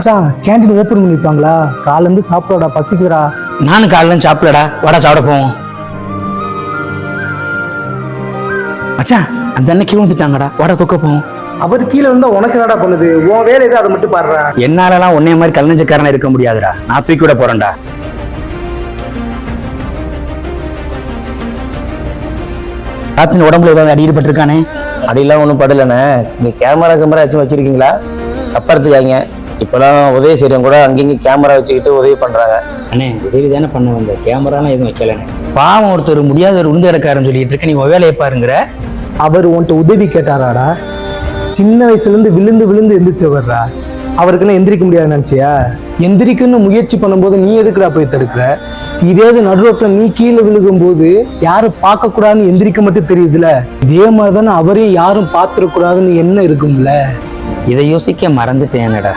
மச்சான் canteen open பண்ணிருப்பாங்களா? காலைல இருந்து சாப்பிடடா, பசிக்குதுடா. நானும் காலைல சாப்பிடலடா, வாடா சாப்பிட போவோம். மச்சான் அந்த அண்ணன் கீழே வந்துட்டாங்கடா, வாடா தூக்க போவோம். அவர் கீழே இருந்தா உனக்கு என்னடா பண்ணுது? உன் வேலை எது, அதை மட்டும் பாடுறா. என்னாலலாம் உன்னைய மாதிரி கல்லஞ்சக்காரனா இருக்க முடியாதுடா, நான் தூக்கி விட போறேன்டா. ராத்திரி உடம்புல ஏதாவது அடிபட்டிருக்கானே? அடியெல்லாம் ஒன்றும் படலைண்ணே. இந்த கேமரா ஏதாச்சும் வச்சிருக்கீங்களா? தப்பறதுக்காங்க இப்போலாம் உதவி செய்கிறவங்க கூட அங்கேயும் கேமரா வச்சுக்கிட்டு உதவி பண்ணுறாங்க. அண்ணே உதவி தானே பண்ண வந்த, கேமராலாம் எதுவும் வைக்கலண்ணே. பாவம் ஒருத்தர் முடியாத ஒரு உளுந்து கிடக்காருன்னு சொல்லிட்டு இருக்க, நீ வேலையை பாருங்கிற. அவர் உன்கிட்ட உதவி கேட்டாராடா? சின்ன வயசுல இருந்து விழுந்து விழுந்து எந்திரிச்சவர்றா. அவருக்குன்னு எந்திரிக்க முடியாது நினைச்சியா? எந்திரிக்குன்னு முயற்சி பண்ணும்போது நீ எதுக்குடா போய் தடுக்கிற? இதே நடுரோட்ல நீ கீழே விழுகும் போது யாரும் பார்க்க கூடாதுன்னு எந்திரிக்க மட்டும் தெரியுதுல, இதே மாதிரிதானே அவரையும் யாரும் பார்த்துடக்கூடாதுன்னு என்ன இருக்கும்ல. இதை யோசிக்க மறந்துட்டேன்டா.